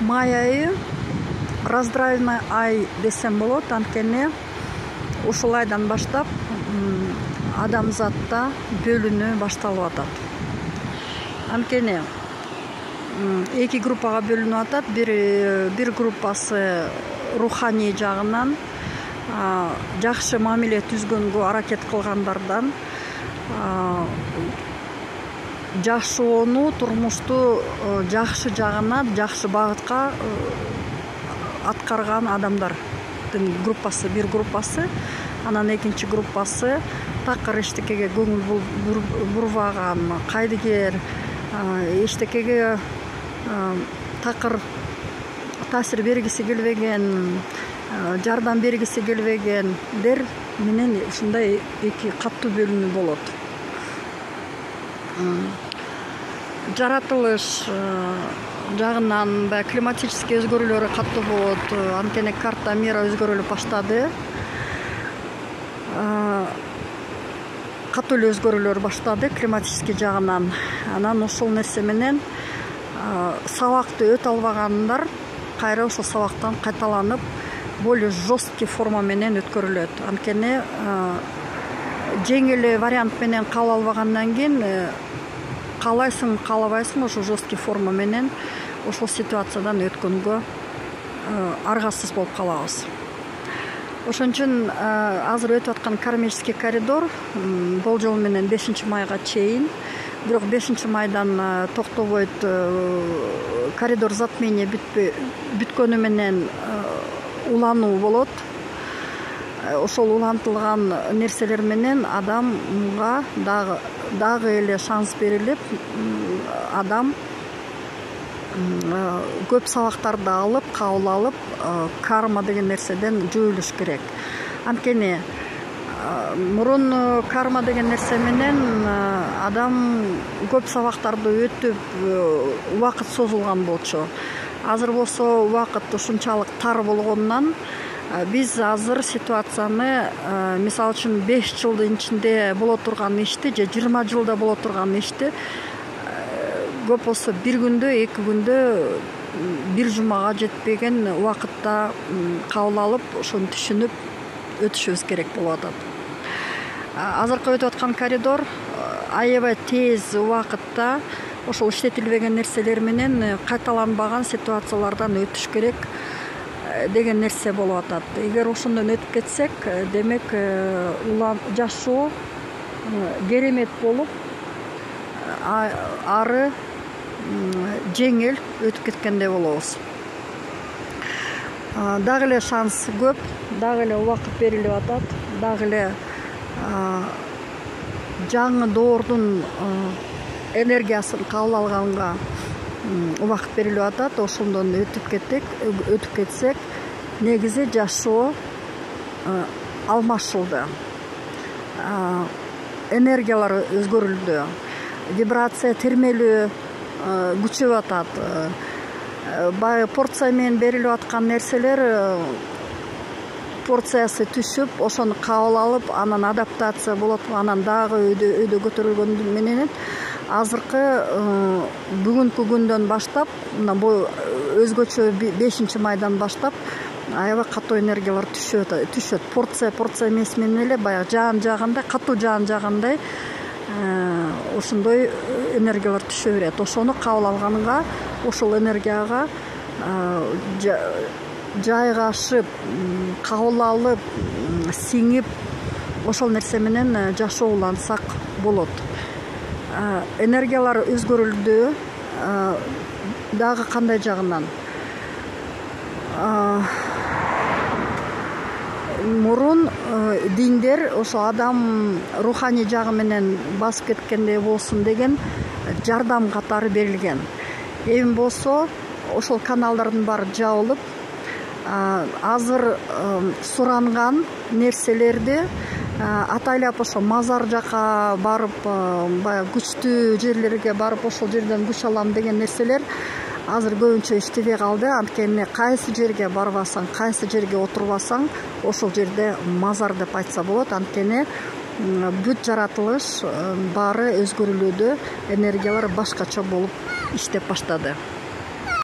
май айы раздравный ай десем болот. Анткени ушул айдан баштап адамзатта бөлүнүү башталып атат. Анткени эки группага бөлүнүп атат. Бир группасы руханий жагынан жакшы мамиле түзгөнгө аракет кылгандардан, жашоону, турмушту жакшы жагына, жакшы багытка аткарган адамдардын группасы бир группасы. Анан экинчи группасы такыр эчтекеге көңүл бурбаган, кайдыгер эчтекеге такыр таасир бергиси келбеген, жардам бергиси келбегендер менен ушундай эки каттуу бөлүнүү болот. Жаратылыш жагынан климатический өзгөрүүлөр каттуу болот. Анткени карта мира өзгөрүлүп баштады. Каттуу эле өзгөрүүлөр баштады климатический жагынан. Анан ошол нерсе менен сабакты өтө албагандар кайра ошол сабактан кайталанып, более жесткий форма менен өткөрүлөт. Анткени жеңил вариант менен кабыл албагандан кийин каалайсың, каалабайсың, ошо жесткий форма менен ошол ситуациядан өткөнгө аргасыз болуп калабыз. Ошон үчүн азыр өтүп аткан кармический коридор болжол менен 5 майга чейин, бирок 5 майдан токтобойт. Коридор затмение бүткөнү менен улануу болот. Ошол улантылган нерселер менен адамга дагы эле шанс берилип, адам көп сабактарды алып, кабыл алып, карма деген нерседен жойулуш керек. Анткени мурун карма деген нерсе менен адам көп сабактарды өтүп, убакыт созулган болчу. Азыр болсо убакыт ушунчалык тар болгондон биз азыр ситуацияны, мисалы үчүн 5 жылдын ичинде боло турган ишти же 20 жылда боло турган ишти көп болсо бир күндө, 2 күндө, бир жумага жетпеген убакытта кабыл алып, ошону түшүнүп өтүшүбүз керек болуп атат. Азыркы өтүп аткан коридор аябай тез убакытта ошол иштетилбеген нерселер менен кайталанбаган ситуациялардан өтүш керек деген нерсе болуп атат. Эгер ошондон өтүп кетсек, демек жашоо керемет болуп, ары жеңил өтүп кеткендей болобуз. Дагы эле шанс көп, дагы эле убакыт берилип атат, дагы эле жаңы доордун энергиясын кабыл алганга убакыт берилип атат. Ошондон өтүп кетсек, негизи жашоо алмашылды. Энергиялар өзгөрүлдү. Вибрация, термелүү күчөп атат. Баягы порция менен берилип аткан нерселер порциясы түшүп, ошону кабыл алып, анан адаптация болот, анан дагы өйдө көтөрүлгөн менен азыркы бүгүнкү күндөн баштап, мына бул өзгөчө 5 майдан баштап аябай катуу энергиялар түшөт. Порция эмес менен эле баягы жаан жаагандай, катуу жаан жаагандай ошондой энергиялар түшө берет. Ошону кабыл алганга, ошол энергияга жайгашып, кабыл алып, сиңип, ошол нерсе менен жашоо улансак болот. Энергиялар өзгөрүлдү. Дагы кандай жагынан? Мурун диндер ошо адам руханий жагы менен басып кеткендей болсун деген жардам катары берилген. Эми болсо ошол каналдардын баары жабылып, азыр суранган нерселерди атайлап ошо мазар жака барып, баягы күчтүү жерлерге барып, ошол жерден күч алам деген нерселер азыр көбүнчө иштебей калды. Анткени кайсы жерге барбасаң, кайсы жерге отурбасаң, ошол жерде мазар деп айтса болот. Анткени бүт жаратылыш баары өзгөрүлүүдө, энергиялар башкача болуп иштеп баштады.